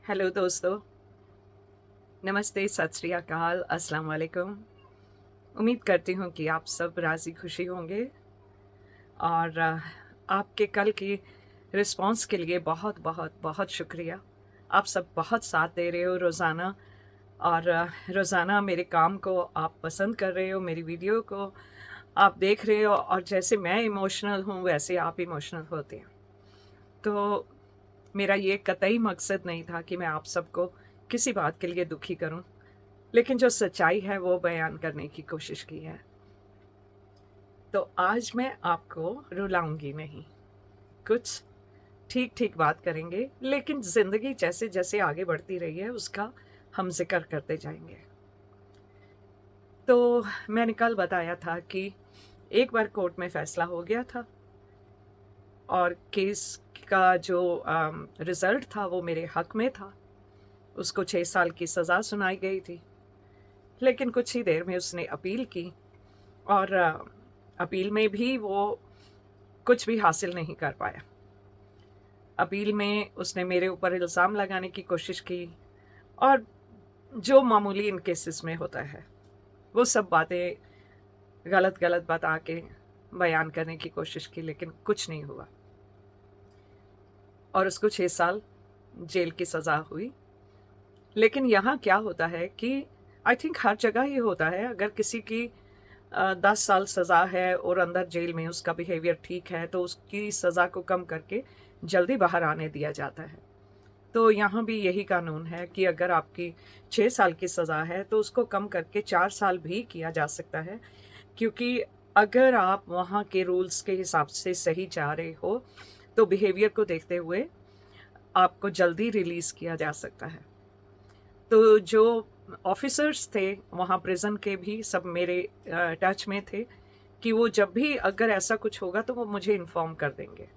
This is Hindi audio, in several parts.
हेलो दोस्तों, नमस्ते, सत श्री अकाल, अस्सलाम वालेकुम। उम्मीद करती हूँ कि आप सब राज़ी खुशी होंगे और आपके कल की रिस्पॉन्स के लिए बहुत बहुत बहुत शुक्रिया। आप सब बहुत साथ दे रहे हो रोज़ाना और रोज़ाना मेरे काम को आप पसंद कर रहे हो, मेरी वीडियो को आप देख रहे हो और जैसे मैं इमोशनल हूँ वैसे आप इमोशनल होते हैं। तो मेरा ये कतई मकसद नहीं था कि मैं आप सबको किसी बात के लिए दुखी करूं, लेकिन जो सच्चाई है वो बयान करने की कोशिश की है। तो आज मैं आपको रुलाऊंगी नहीं, कुछ ठीक ठीक बात करेंगे, लेकिन जिंदगी जैसे जैसे आगे बढ़ती रही है उसका हम जिक्र करते जाएंगे। तो मैंने कल बताया था कि एक बार कोर्ट में फैसला हो गया था और केस का जो रिजल्ट था वो मेरे हक में था। उसको 6 साल की सज़ा सुनाई गई थी, लेकिन कुछ ही देर में उसने अपील की और अपील में भी वो कुछ भी हासिल नहीं कर पाया। अपील में उसने मेरे ऊपर इल्ज़ाम लगाने की कोशिश की और जो मामूली इन केसेस में होता है, वो सब बातें गलत गलत बता के बयान करने की कोशिश की, लेकिन कुछ नहीं हुआ और उसको 6 साल जेल की सज़ा हुई। लेकिन यहाँ क्या होता है कि आई थिंक हर जगह ये होता है, अगर किसी की 10 साल सज़ा है और अंदर जेल में उसका बिहेवियर ठीक है तो उसकी सज़ा को कम करके जल्दी बाहर आने दिया जाता है। तो यहाँ भी यही कानून है कि अगर आपकी 6 साल की सज़ा है तो उसको कम करके 4 साल भी किया जा सकता है, क्योंकि अगर आप वहाँ के रूल्स के हिसाब से सही जा रहे हो तो बिहेवियर को देखते हुए आपको जल्दी रिलीज़ किया जा सकता है। तो जो ऑफिसर्स थे वहाँ प्रिजन के भी सब मेरे टच में थे कि वो जब भी अगर ऐसा कुछ होगा तो वो मुझे इन्फॉर्म कर देंगे।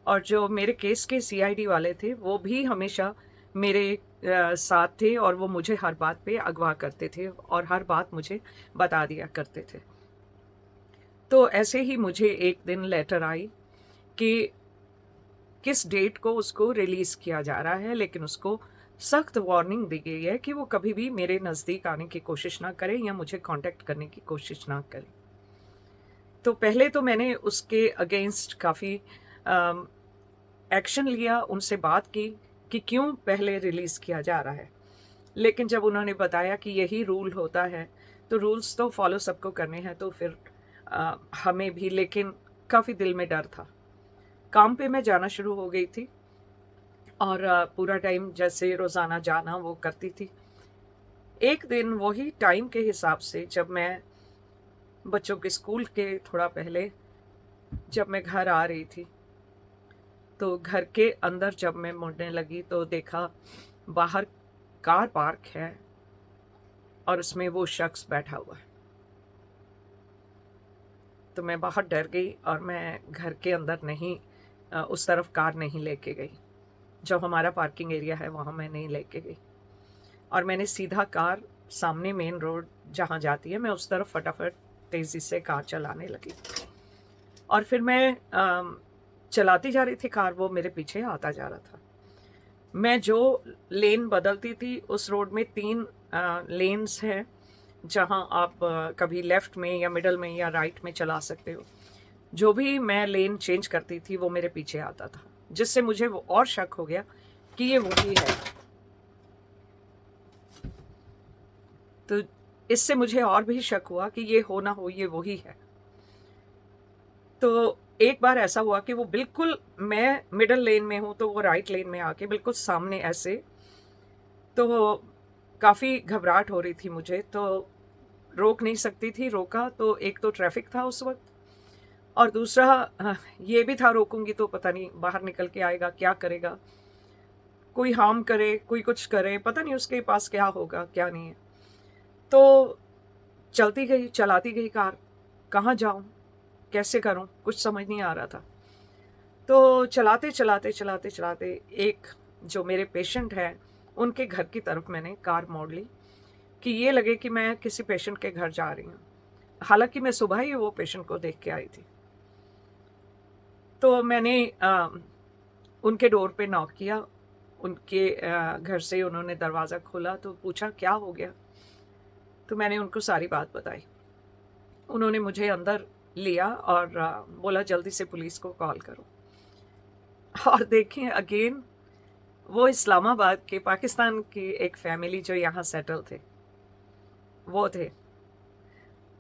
और जो मेरे केस के सीआईडी वाले थे वो भी हमेशा मेरे साथ थे और वो मुझे हर बात पे अगवा करते थे और हर बात मुझे बता दिया करते थे। तो ऐसे ही मुझे एक दिन लेटर आई कि किस डेट को उसको रिलीज़ किया जा रहा है, लेकिन उसको सख्त वार्निंग दी गई है कि वो कभी भी मेरे नज़दीक आने की कोशिश ना करे या मुझे कांटेक्ट करने की कोशिश ना करे। तो पहले तो मैंने उसके अगेंस्ट काफ़ी एक्शन लिया, उनसे बात की कि क्यों पहले रिलीज़ किया जा रहा है। लेकिन जब उन्होंने बताया कि यही रूल होता है, तो रूल्स तो फॉलो सबको करने हैं, तो फिर हमें भी, लेकिन काफ़ी दिल में डर था। काम पे मैं जाना शुरू हो गई थी और पूरा टाइम जैसे रोज़ाना जाना वो करती थी। एक दिन वही टाइम के हिसाब से जब मैं बच्चों के स्कूल के थोड़ा पहले जब मैं घर आ रही थी, तो घर के अंदर जब मैं मुड़ने लगी तो देखा बाहर कार पार्क है और उसमें वो शख्स बैठा हुआ है। तो मैं बहुत डर गई और मैं घर के अंदर नहीं उस तरफ कार नहीं लेके गई। जो हमारा पार्किंग एरिया है वहाँ मैं नहीं लेके गई और मैंने सीधा कार सामने मेन रोड जहाँ जाती है मैं उस तरफ फटाफट तेज़ी से कार चलाने लगी और फिर मैं चलाती जा रही थी कार, वो मेरे पीछे आता जा रहा था। मैं जो लेन बदलती थी उस रोड में 3 लेन्स हैं जहाँ आप कभी लेफ़्ट में या मिडल में या राइट में चला सकते हो। जो भी मैं लेन चेंज करती थी वो मेरे पीछे आता था, जिससे मुझे वो और शक हो गया कि ये वही है। तो इससे मुझे और भी शक हुआ कि ये हो ना हो ये वही है। तो एक बार ऐसा हुआ कि वो बिल्कुल, मैं मिडल लेन में हूँ तो वो राइट लेन में आके बिल्कुल सामने ऐसे, तो काफ़ी घबराहट हो रही थी मुझे, तो रोक नहीं सकती थी। रोका तो एक तो ट्रैफिक था उस वक्त और दूसरा ये भी था रोकूंगी तो पता नहीं बाहर निकल के आएगा, क्या करेगा, कोई हार्म करे, कोई कुछ करे, पता नहीं उसके पास क्या होगा क्या नहीं है। तो चलती गई, चलाती गई कार, कहाँ जाऊँ, कैसे करूँ, कुछ समझ नहीं आ रहा था। तो चलाते चलाते चलाते चलाते एक जो मेरे पेशेंट हैं उनके घर की तरफ मैंने कार मोड़ ली कि ये लगे कि मैं किसी पेशेंट के घर जा रही हूँ। हालांकि मैं सुबह ही वो पेशेंट को देख के आई थी। तो मैंने उनके डोर पे नॉक किया उनके घर से उन्होंने दरवाज़ा खोला तो पूछा क्या हो गया, तो मैंने उनको सारी बात बताई। उन्होंने मुझे अंदर लिया और बोला जल्दी से पुलिस को कॉल करो। और देखें अगेन, वो इस्लामाबाद के पाकिस्तान की एक फैमिली जो यहाँ सेटल थे, वो थे।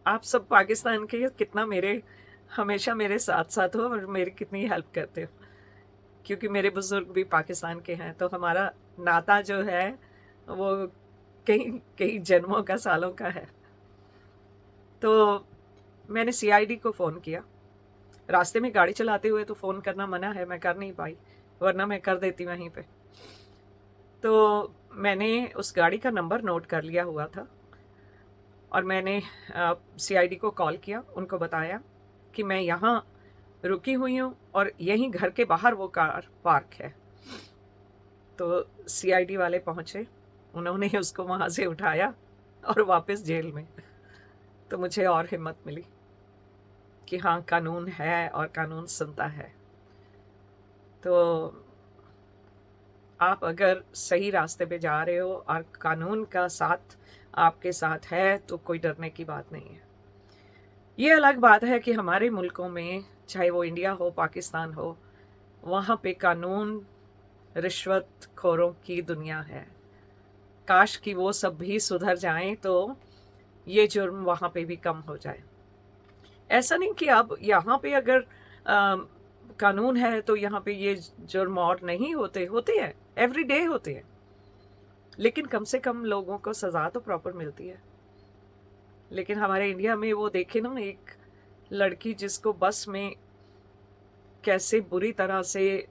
आप सब पाकिस्तान के कितना हमेशा मेरे साथ साथ हो और मेरी कितनी हेल्प करते हो, क्योंकि मेरे बुजुर्ग भी पाकिस्तान के हैं, तो हमारा नाता जो है वो कई कई जन्मों का, सालों का है। तो मैंने सीआईडी को फ़ोन किया। रास्ते में गाड़ी चलाते हुए तो फ़ोन करना मना है, मैं कर नहीं पाई, वरना मैं कर देती वहीं पे। तो मैंने उस गाड़ी का नंबर नोट कर लिया हुआ था और मैंने सीआईडी को कॉल किया, उनको बताया कि मैं यहाँ रुकी हुई हूँ और यहीं घर के बाहर वो कार पार्क है। तो सीआईडी वाले पहुँचे, उन्होंने उसको वहाँ से उठाया और वापस जेल में। तो मुझे और हिम्मत मिली कि हाँ, कानून है और कानून सुनता है। तो आप अगर सही रास्ते पे जा रहे हो और कानून का साथ आपके साथ है तो कोई डरने की बात नहीं है। ये अलग बात है कि हमारे मुल्कों में, चाहे वो इंडिया हो, पाकिस्तान हो, वहाँ पे कानून रिश्वतखोरों की दुनिया है। काश कि वो सब भी सुधर जाएं तो ये जुर्म वहाँ पे भी कम हो जाए। ऐसा नहीं कि अब यहाँ पे अगर कानून है तो यहाँ पे ये जुर्म और नहीं होते हैं, एवरी डे होते हैं, लेकिन कम से कम लोगों को सज़ा तो प्रॉपर मिलती है। लेकिन हमारे इंडिया में वो देखे ना, एक लड़की जिसको बस में कैसे बुरी तरह से,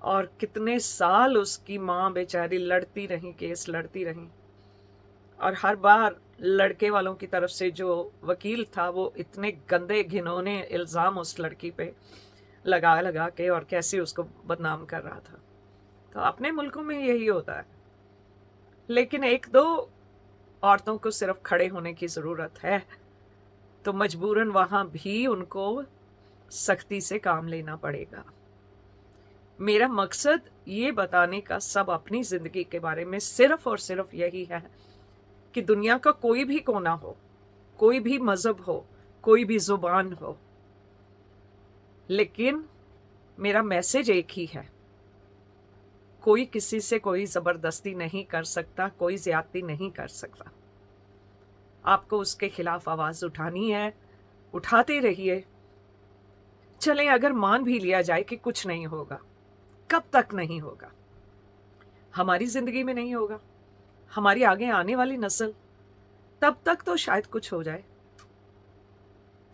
और कितने साल उसकी माँ बेचारी लड़ती रही, केस लड़ती रही, और हर बार लड़के वालों की तरफ से जो वकील था वो इतने गंदे घिनौने इल्ज़ाम उस लड़की पे लगा लगा के और कैसे उसको बदनाम कर रहा था। तो अपने मुल्कों में यही होता है। लेकिन एक दो औरतों को सिर्फ खड़े होने की ज़रूरत है, तो मजबूरन वहाँ भी उनको सख्ती से काम लेना पड़ेगा। मेरा मकसद ये बताने का सब अपनी ज़िंदगी के बारे में सिर्फ और सिर्फ यही है कि दुनिया का कोई भी कोना हो, कोई भी मज़हब हो, कोई भी ज़ुबान हो, लेकिन मेरा मैसेज एक ही है, कोई किसी से कोई ज़बरदस्ती नहीं कर सकता, कोई ज़्यादती नहीं कर सकता। आपको उसके खिलाफ आवाज़ उठानी है, उठाते रहिए। चलें, अगर मान भी लिया जाए कि कुछ नहीं होगा, कब तक नहीं होगा? हमारी ज़िंदगी में नहीं होगा, हमारी आगे आने वाली नस्ल, तब तक तो शायद कुछ हो जाए।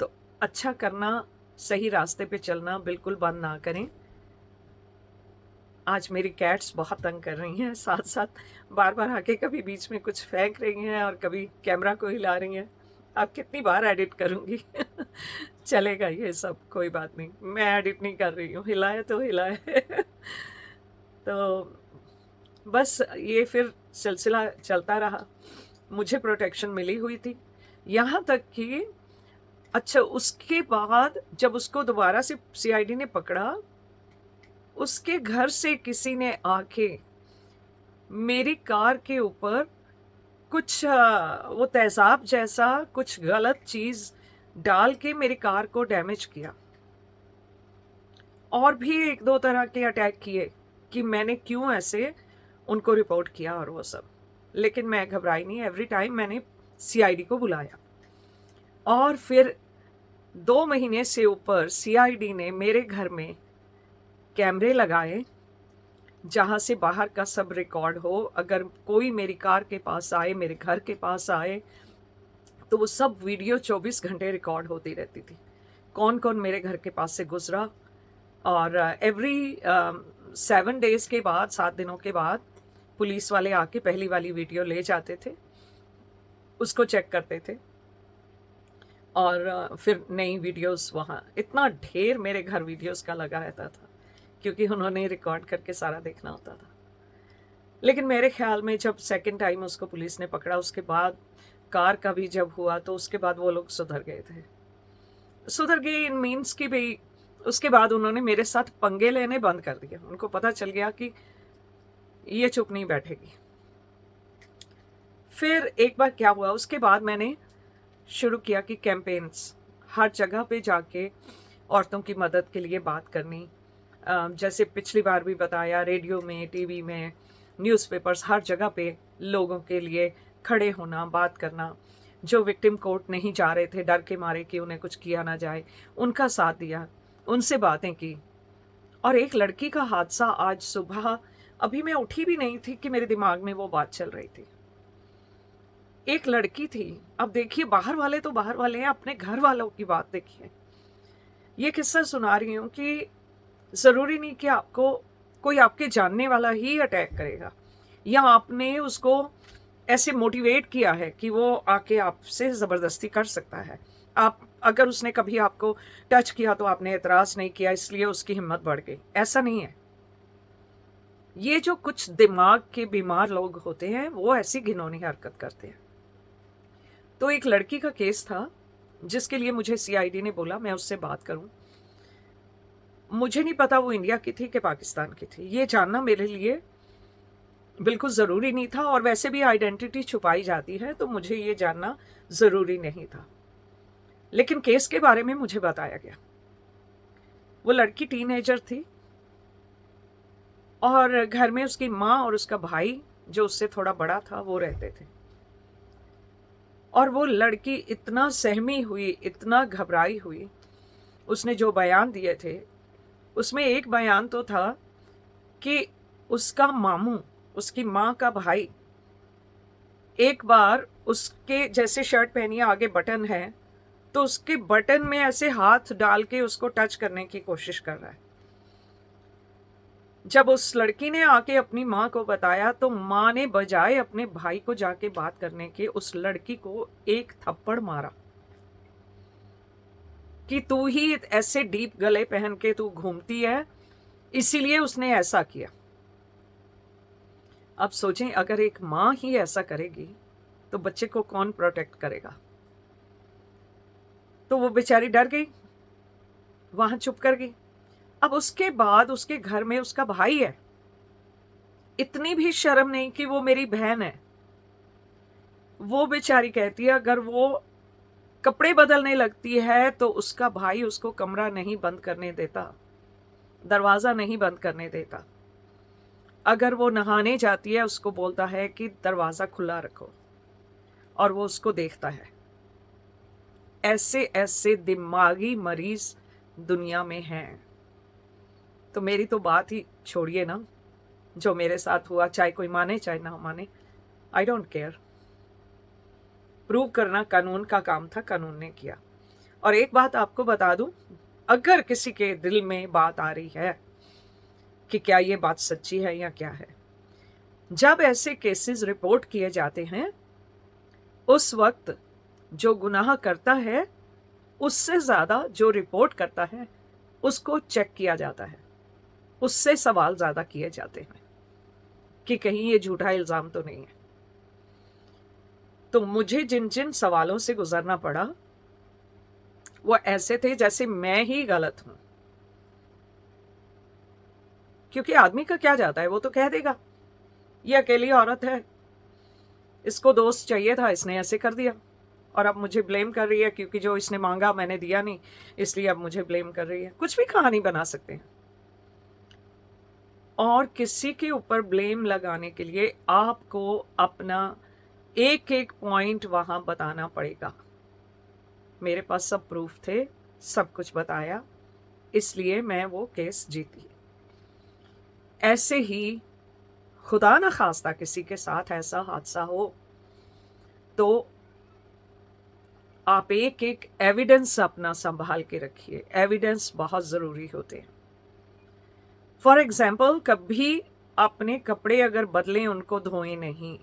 तो अच्छा करना, सही रास्ते पे चलना बिल्कुल बंद ना करें। आज मेरी कैट्स बहुत तंग कर रही हैं, साथ साथ बार बार आके कभी बीच में कुछ फेंक रही हैं और कभी कैमरा को हिला रही हैं। अब कितनी बार एडिट करूँगी? चलेगा ये सब, कोई बात नहीं, मैं एडिट नहीं कर रही हूँ, हिलाए तो हिलाए। तो बस ये फिर सिलसिला चलता रहा। मुझे प्रोटेक्शन मिली हुई थी, यहाँ तक कि अच्छा, उसके बाद जब उसको दोबारा से सीआईडी ने पकड़ा, उसके घर से किसी ने आके मेरी कार के ऊपर कुछ वो तेज़ाब जैसा कुछ गलत चीज़ डाल के मेरी कार को डैमेज किया, और भी एक दो तरह के अटैक किए कि मैंने क्यों ऐसे उनको रिपोर्ट किया और वो सब। लेकिन मैं घबराई नहीं, एवरी टाइम मैंने सीआईडी को बुलाया। और फिर 2 महीने से ऊपर सीआईडी ने मेरे घर में कैमरे लगाए, जहाँ से बाहर का सब रिकॉर्ड हो। अगर कोई मेरी कार के पास आए, मेरे घर के पास आए, तो वो सब वीडियो 24 घंटे रिकॉर्ड होती रहती थी, कौन कौन मेरे घर के पास से गुजरा। और एवरी 7 डेज़ के बाद, 7 दिनों के बाद पुलिस वाले आके पहली वाली वीडियो ले जाते थे, उसको चेक करते थे, और फिर नई वीडियोस वहाँ इतना ढेर मेरे घर वीडियोस का लगा रहता था, क्योंकि उन्होंने रिकॉर्ड करके सारा देखना होता था। लेकिन मेरे ख्याल में जब सेकंड टाइम उसको पुलिस ने पकड़ा, उसके बाद कार का भी जब हुआ, तो उसके बाद वो लोग सुधर गए थे। सुधर गए इन मीन्स कि भाई उसके बाद उन्होंने मेरे साथ पंगे लेने बंद कर दिए। उनको पता चल गया कि ये चुप नहीं बैठेगी। फिर एक बार क्या हुआ, उसके बाद मैंने शुरू किया कि कैंपेन्स हर जगह पे जाके औरतों की मदद के लिए बात करनी। जैसे पिछली बार भी बताया, रेडियो में, टीवी में, न्यूज़पेपर्स, हर जगह पे लोगों के लिए खड़े होना, बात करना। जो विक्टिम कोर्ट नहीं जा रहे थे डर के मारे कि उन्हें कुछ किया ना जाए, उनका साथ दिया, उनसे बातें की। और एक लड़की का हादसा आज सुबह, अभी मैं उठी भी नहीं थी कि मेरे दिमाग में वो बात चल रही थी। एक लड़की थी। अब देखिए, बाहर वाले तो बाहर वाले हैं, अपने घर वालों की बात देखिए। ये किस्सा सुना रही हूँ कि ज़रूरी नहीं कि आपको कोई आपके जानने वाला ही अटैक करेगा, या आपने उसको ऐसे मोटिवेट किया है कि वो आके आपसे ज़बरदस्ती कर सकता है। आप अगर उसने कभी आपको टच किया तो आपने एतराज़ नहीं किया, इसलिए उसकी हिम्मत बढ़ गई, ऐसा नहीं है। ये जो कुछ दिमाग के बीमार लोग होते हैं वो ऐसी घिनौनी हरकत करते हैं। तो एक लड़की का केस था जिसके लिए मुझे सीआईडी ने बोला मैं उससे बात करूं। मुझे नहीं पता वो इंडिया की थी कि पाकिस्तान की थी, ये जानना मेरे लिए बिल्कुल ज़रूरी नहीं था, और वैसे भी आइडेंटिटी छुपाई जाती है तो मुझे ये जानना ज़रूरी नहीं था। लेकिन केस के बारे में मुझे बताया गया। वो लड़की टीनेजर थी और घर में उसकी माँ और उसका भाई जो उससे थोड़ा बड़ा था वो रहते थे। और वो लड़की इतना सहमी हुई, इतना घबराई हुई, उसने जो बयान दिए थे उसमें एक बयान तो था कि उसका मामू, उसकी माँ का भाई, एक बार उसके जैसे शर्ट पहनी है, आगे बटन है, तो उसके बटन में ऐसे हाथ डाल के उसको टच करने की कोशिश कर रहा है। जब उस लड़की ने आके अपनी माँ को बताया तो माँ ने बजाय अपने भाई को जाके बात करने के उस लड़की को एक थप्पड़ मारा कि तू ही ऐसे डीप गले पहन के तू घूमती है, इसीलिए उसने ऐसा किया। अब सोचें, अगर एक माँ ही ऐसा करेगी तो बच्चे को कौन प्रोटेक्ट करेगा। तो वो बेचारी डर गई, वहां चुप कर गई। अब उसके बाद उसके घर में उसका भाई है, इतनी भी शर्म नहीं कि वो मेरी बहन है। वो बेचारी कहती है अगर वो कपड़े बदलने लगती है तो उसका भाई उसको कमरा नहीं बंद करने देता, दरवाजा नहीं बंद करने देता। अगर वो नहाने जाती है उसको बोलता है कि दरवाजा खुला रखो, और वो उसको देखता है। ऐसे ऐसे दिमागी मरीज दुनिया में हैं। तो मेरी तो बात ही छोड़िए ना, जो मेरे साथ हुआ, चाहे कोई माने चाहे ना माने, आई डोंट केयर। प्रूव करना कानून का काम था, कानून ने किया। और एक बात आपको बता दूं, अगर किसी के दिल में बात आ रही है कि क्या ये बात सच्ची है या क्या है, जब ऐसे केसेस रिपोर्ट किए जाते हैं उस वक्त जो गुनाह करता है उससे ज्यादा जो रिपोर्ट करता है उसको चेक किया जाता है, उससे सवाल ज्यादा किए जाते हैं कि कहीं ये झूठा इल्जाम तो नहीं है। तो मुझे जिन जिन सवालों से गुजरना पड़ा वो ऐसे थे जैसे मैं ही गलत हूं। क्योंकि आदमी का क्या जाता है, वो तो कह देगा ये अकेली औरत है, इसको दोस्त चाहिए था, इसने ऐसे कर दिया, और अब मुझे ब्लेम कर रही है क्योंकि जो इसने मांगा मैंने दिया नहीं, इसलिए अब मुझे ब्लेम कर रही है। कुछ भी कहानी बना सकते हैं। और किसी के ऊपर ब्लेम लगाने के लिए आपको अपना एक एक पॉइंट वहां बताना पड़ेगा। मेरे पास सब प्रूफ थे, सब कुछ बताया, इसलिए मैं वो केस जीती। ऐसे ही खुदा ना खास्ता किसी के साथ ऐसा हादसा हो तो आप एक एक एविडेंस अपना संभाल के रखिए। एविडेंस बहुत ज़रूरी होते हैं। फॉर एग्जाम्पल, कभी अपने कपड़े अगर बदलें उनको धोएं नहीं।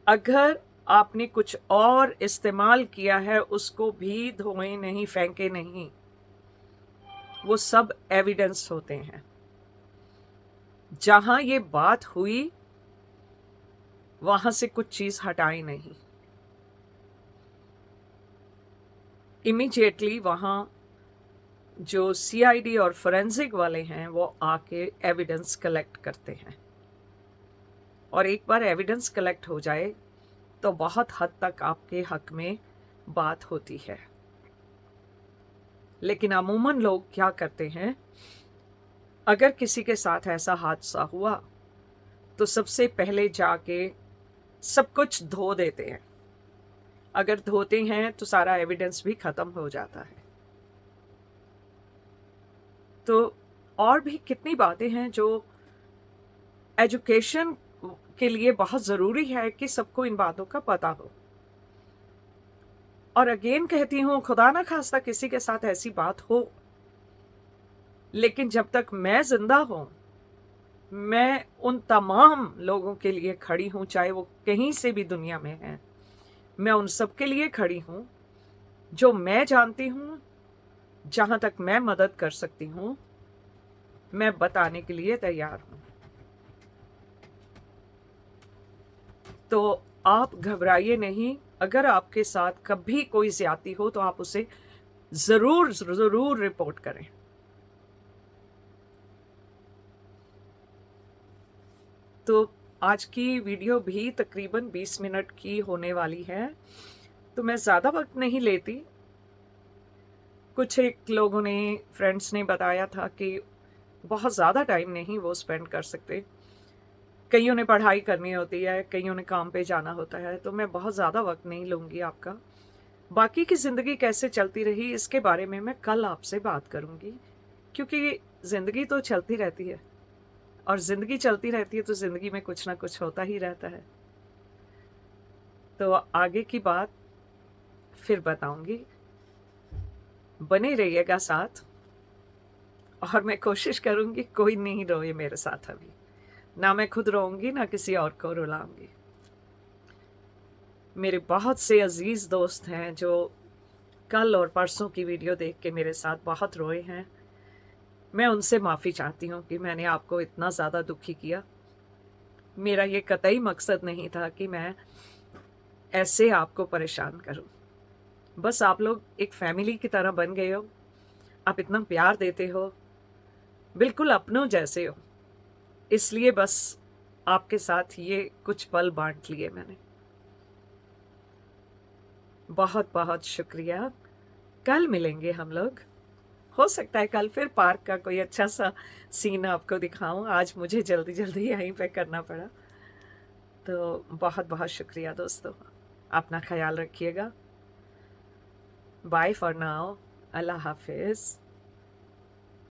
अगर आपने कुछ और इस्तेमाल किया है उसको भी धोएं नहीं, फेंके नहीं। वो सब एविडेंस होते हैं। जहां ये बात हुई वहां से कुछ चीज हटाई नहीं, इमीडिएटली वहां जो सीआईडी और फोरेंसिक वाले हैं वो आके एविडेंस कलेक्ट करते हैं, और एक बार एविडेंस कलेक्ट हो जाए तो बहुत हद तक आपके हक में बात होती है। लेकिन अमूमन लोग क्या करते हैं, अगर किसी के साथ ऐसा हादसा हुआ तो सबसे पहले जाके सब कुछ धो देते हैं। अगर धोते हैं तो सारा एविडेंस भी खत्म हो जाता है। तो और भी कितनी बातें हैं जो एजुकेशन के लिए बहुत ज़रूरी है कि सबको इन बातों का पता हो। और अगेन कहती हूँ, खुदा ना खास्ता किसी के साथ ऐसी बात हो, लेकिन जब तक मैं जिंदा हूँ मैं उन तमाम लोगों के लिए खड़ी हूँ, चाहे वो कहीं से भी दुनिया में हैं। मैं उन सब के लिए खड़ी हूँ जो मैं जानती हूँ। जहाँ तक मैं मदद कर सकती हूँ मैं बताने के लिए तैयार हूँ। तो आप घबराइए नहीं। अगर आपके साथ कभी कोई ज्यादती हो तो आप उसे जरूर जरूर रिपोर्ट करें। तो आज की वीडियो भी तकरीबन 20 मिनट की होने वाली है, तो मैं ज़्यादा वक्त नहीं लेती। कुछ एक लोगों ने, फ्रेंड्स ने बताया था कि बहुत ज़्यादा टाइम नहीं वो स्पेंड कर सकते, कईयों ने पढ़ाई करनी होती है, कईयों ने काम पे जाना होता है, तो मैं बहुत ज़्यादा वक्त नहीं लूँगी आपका। बाकी की ज़िंदगी कैसे चलती रही इसके बारे में मैं कल आपसे बात करूँगी, क्योंकि ज़िंदगी तो चलती रहती है, और ज़िंदगी चलती रहती है तो ज़िंदगी में कुछ ना कुछ होता ही रहता है। तो आगे की बात फिर बताऊँगी। बने रहिएगा साथ, और मैं कोशिश करूँगी कोई नहीं रोए मेरे साथ अभी। ना मैं खुद रोऊंगी ना किसी और को रुलाऊंगी। मेरे बहुत से अजीज दोस्त हैं जो कल और परसों की वीडियो देख के मेरे साथ बहुत रोए हैं। मैं उनसे माफ़ी चाहती हूँ कि मैंने आपको इतना ज़्यादा दुखी किया। मेरा ये कतई मकसद नहीं था कि मैं ऐसे आपको परेशान करूँ। बस आप लोग एक फैमिली की तरह बन गए हो, आप इतना प्यार देते हो, बिल्कुल अपनों जैसे हो, इसलिए बस आपके साथ ये कुछ पल बांट लिए मैंने। बहुत बहुत शुक्रिया। कल मिलेंगे हम लोग। हो सकता है कल फिर पार्क का कोई अच्छा सा सीन आपको दिखाऊं। आज मुझे जल्दी जल्दी यहीं पे करना पड़ा। तो बहुत बहुत शुक्रिया दोस्तों, अपना ख्याल रखिएगा। Bye for now. अल्लाह हाफिज़।